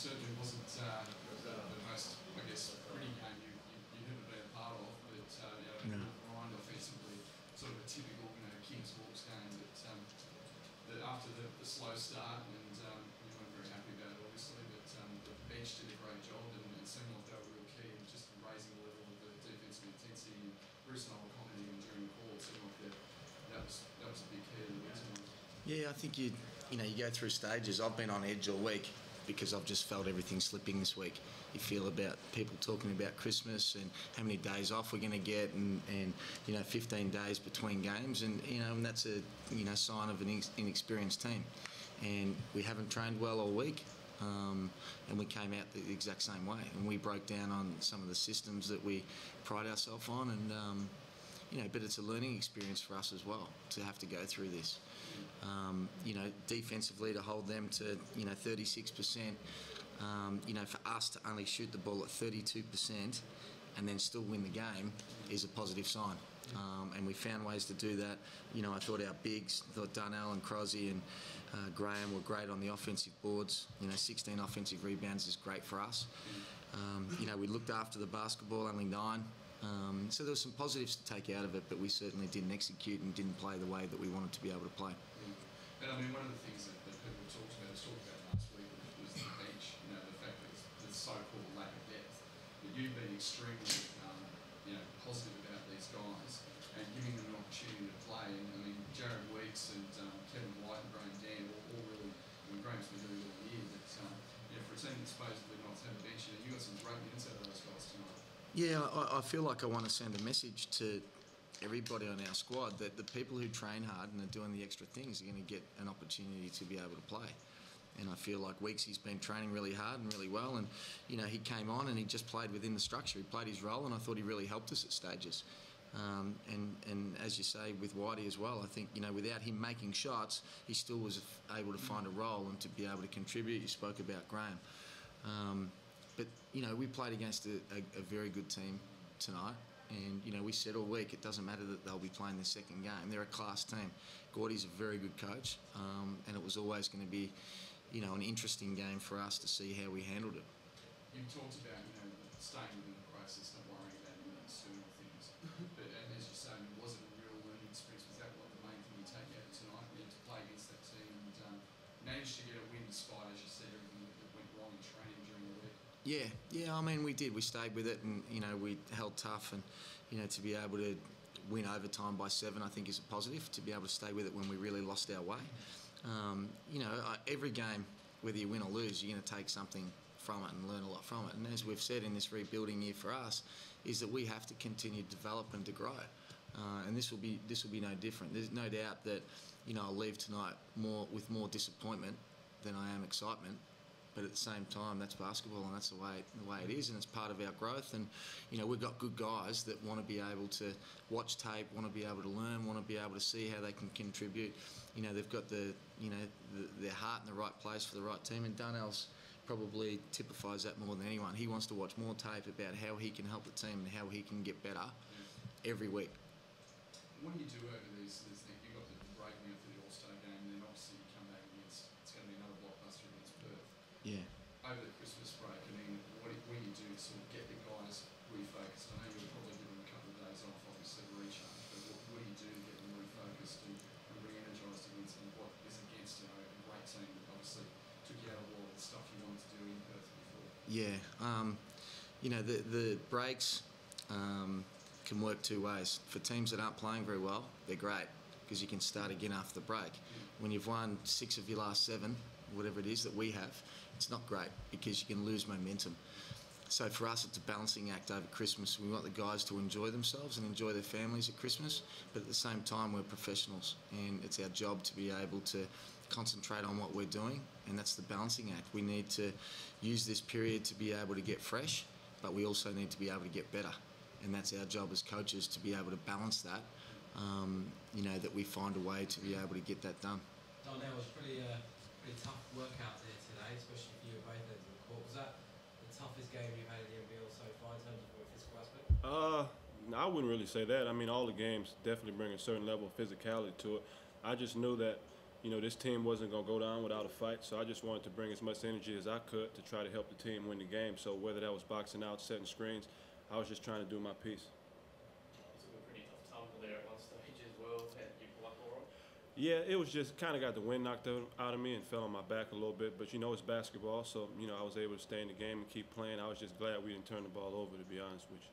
certainly wasn't the most, I guess, pretty game you've ever been a part of, but Ryan offensively, sort of a typical Kings Hawks game that after the slow start, and we weren't very happy about it obviously, but the bench did a great job, and it seemed like they were real key in just raising the level of the defensive intensity. And Bruce and I were commenting during the call, it seemed like that was a big key to the win tonight. Yeah, I think you go through stages. I've been on edge all week because I've just felt everything slipping this week. You feel about people talking about Christmas and how many days off we're going to get, and 15 days between games, and that's a sign of an inexperienced team. And we haven't trained well all week, and we came out the exact same way. And we broke down on some of the systems that we pride ourselves on, and but it's a learning experience for us as well to have to go through this. Defensively to hold them to 36%. For us to only shoot the ball at 32% and then still win the game is a positive sign. And we found ways to do that. I thought our bigs, Darnell and Crosby and Graham were great on the offensive boards. 16 offensive rebounds is great for us. We looked after the basketball, only 9. So there were some positives to take out of it, but we certainly didn't execute and didn't play the way that we wanted to be able to play. And I mean, one of the things that people talked about last week was the bench. The fact that the so-called lack of depth. But you've been extremely, positive about these guys and giving them an opportunity to play. And I mean, Jared Weeks and Kevin White and Graham Dan all really. Graham's been doing it all year, but for a team that's supposedly not to have a bench, you got some great minutes out of those guys tonight. Yeah, I feel like I want to send a message to everybody on our squad that the people who train hard and are doing the extra things are going to get an opportunity to be able to play. And I feel like Weeksy's been training really hard and really well, and he came on and he just played within the structure. He played his role, and I thought he really helped us at stages. And as you say, with Whitey as well, I think without him making shots, he still was able to find a role and to be able to contribute. You spoke about Graham. But we played against a very good team tonight, and we said all week it doesn't matter that they'll be playing the second game. They're a class team. Gordy's a very good coach, and it was always going to be an interesting game for us to see how we handled it. You talked about staying within the process, not worrying about any external things. But as you say, was it a real learning experience? Was that what the main thing you take out of tonight? To play against that team and managed to get a win despite, as you said, everything that went wrong in training during the week? Yeah. I mean, we did. We stayed with it, and we held tough, and to be able to win overtime by 7, I think is a positive. To be able to stay with it when we really lost our way. Every game, whether you win or lose, you're going to take something from it and learn a lot from it. And as we've said in this rebuilding year for us, is that we have to continue to develop and to grow. And this will be no different. There's no doubt that I'll leave tonight with more disappointment than I am excitement. But at the same time, that's basketball, and that's the way it is, and it's part of our growth. And we've got good guys that want to be able to watch tape, want to be able to learn, want to be able to see how they can contribute. They've got their heart in the right place for the right team, and Darnell's probably typifies that more than anyone. He wants to watch more tape about how he can help the team and how he can get better every week. What do you do over these things? You've got the break now for the All-Star game, and then obviously you come back against, it's going to be another blockbuster against Perth. Yeah. Over the Christmas break, I mean, what do you do to sort of get the guys refocused? I know you'll probably give them a couple of days off, obviously, to recharge, but what do you do to get them refocused and re-energised against what is against a great team that obviously took you out of all the stuff you wanted to do in Perth before? Yeah. The breaks can work two ways. For teams that aren't playing very well, they're great because you can start again after the break. When you've won 6 of your last 7, whatever it is that we have, it's not great because you can lose momentum. So for us, it's a balancing act over Christmas. We want the guys to enjoy themselves and enjoy their families at Christmas, but at the same time, we're professionals, and it's our job to be able to concentrate on what we're doing, and that's the balancing act. We need to use this period to be able to get fresh, but we also need to be able to get better, and that's our job as coaches to be able to balance that, that we find a way to be able to get that done. Darnell, was pretty tough workout there today, especially for you both ends of the court. Was that the toughest game you've had in the NBL so far in terms of a physical aspect? No, I wouldn't really say that. I mean, all the games definitely bring a certain level of physicality to it. I just knew that this team wasn't going to go down without a fight, so I just wanted to bring as much energy as I could to try to help the team win the game. So whether that was boxing out, setting screens, I was just trying to do my piece. You took a pretty tough tumble there at one stage as well. How did you pull up all right? Yeah, it was just kind of got the wind knocked out of me and fell on my back a little bit. But, it's basketball, so, I was able to stay in the game and keep playing. I was just glad we didn't turn the ball over, to be honest with you.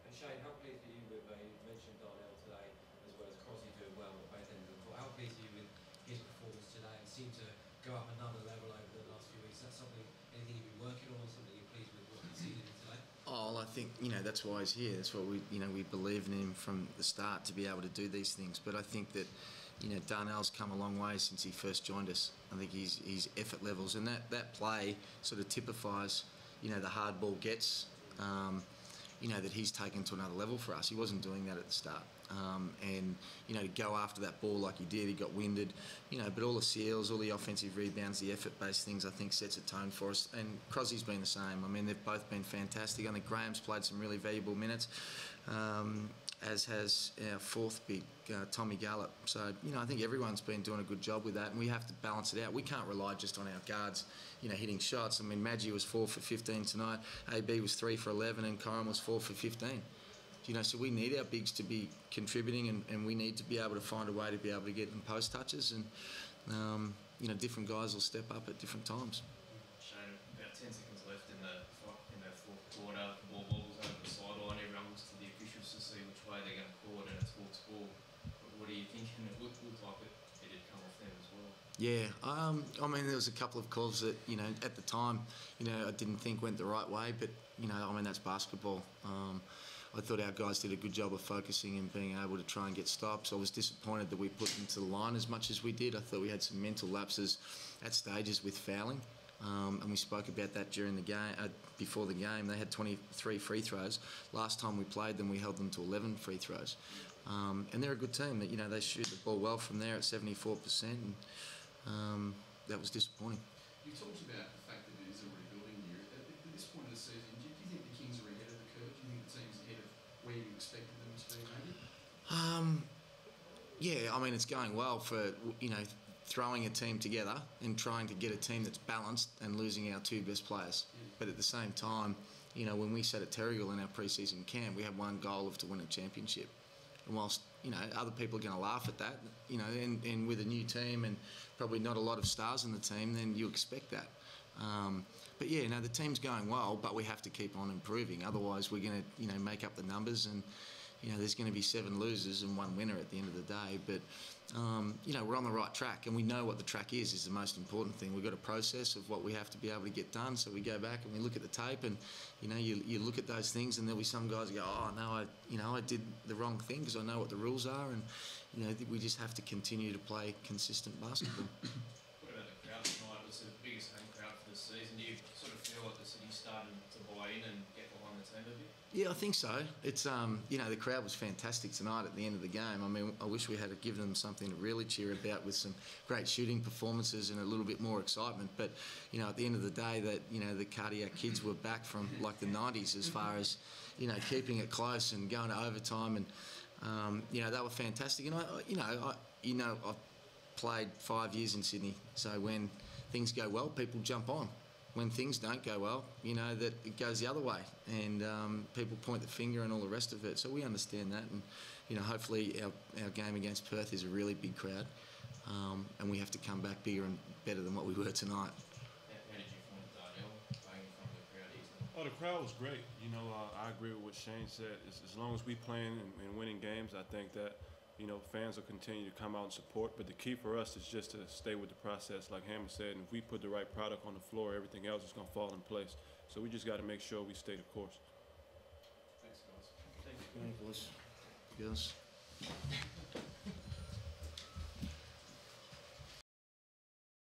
And Shane, how pleased are you with, you mentioned Darnell today, as well as Crosby doing well at both ends of the court. How pleased are you with his performance today? It seemed to go up another level over the last few weeks. Is that anything you've been working on, or something you're pleased with what you've seen in him today? Oh, I think, that's why he's here. That's what we believe in him from the start to be able to do these things. But I think that, Darnell's come a long way since he first joined us. I think his effort levels and that play sort of typifies, the hard ball gets, that he's taken to another level for us. He wasn't doing that at the start. And, to go after that ball like he did, he got winded, but all the seals, all the offensive rebounds, the effort-based things, I think sets a tone for us. And Crosby's been the same. I mean, they've both been fantastic. I think Graham's played some really valuable minutes, as has our fourth big, Tommy Gallup. So, I think everyone's been doing a good job with that, and we have to balance it out. We can't rely just on our guards, hitting shots. I mean, Maggie was 4 for 15 tonight, AB was 3 for 11, and Coram was 4 for 15. So we need our bigs to be contributing, and we need to be able to find a way to be able to get them post touches, and different guys will step up at different times. Shane, about 10 seconds left in that fourth quarter. The ball bobbles over the sideline. Everyone looks to the officials to see which way they're going to call it, and it's ball. But what are you thinking? It looked like it did come off them as well. Yeah, I mean, there was a couple of calls that, at the time, I didn't think went the right way, but, that's basketball. I thought our guys did a good job of focusing and being able to try and get stops. I was disappointed that we put them to the line as much as we did. I thought we had some mental lapses at stages with fouling, and we spoke about that during the game. Before the game, they had 23 free throws. Last time we played them, we held them to 11 free throws, and they're a good team. That they shoot the ball well from there at 74%, and that was disappointing. You talked about the fact that it is a rebuilding year. At this point of the season, do you think the Kings are ahead of the curve? Do you think the team's ahead of where you expected them to be, maybe? Yeah, I mean, it's going well for, throwing a team together and trying to get a team that's balanced and losing our two best players. Yeah. But at the same time, when we sat at Terrigal in our pre-season camp, we had one goal of to win a championship. And whilst, other people are going to laugh at that, and with a new team and probably not a lot of stars in the team, then you expect that. But yeah, the team's going well, but we have to keep on improving. Otherwise, we're going to, make up the numbers, and there's going to be 7 losers and 1 winner at the end of the day. But we're on the right track, and we know what the track is the most important thing. We've got a process of what we have to be able to get done. So we go back and we look at the tape, and you look at those things, and there'll be some guys who go, oh no, I did the wrong thing because I know what the rules are, and we just have to continue to play consistent basketball. What about the crowd tonight? It was the biggest home crowd for the season. Do you sort of feel like the city's starting to buy in and get behind the team a bit? Yeah, I think so. It's the crowd was fantastic tonight at the end of the game. I mean, I wish we had given them something to really cheer about, with some great shooting performances and a little bit more excitement. But at the end of the day, that the cardiac kids were back from like the 90s as far as keeping it close and going to overtime, and they were fantastic. And I've played 5 years in Sydney, so when things go well, people jump on. When things don't go well, that it goes the other way, and people point the finger and all the rest of it. So we understand that, and hopefully our game against Perth is a really big crowd, and we have to come back bigger and better than what we were tonight. How did you find Darnell playing in front of the crowd easily? Oh, the crowd was great. I agree with what Shane said. As long as we playing and winning games, I think that fans will continue to come out and support. But the key for us is just to stay with the process, like Hammer said. And if we put the right product on the floor, everything else is going to fall in place. So we just got to make sure we stay the course. Thanks, guys. Thank you, boys.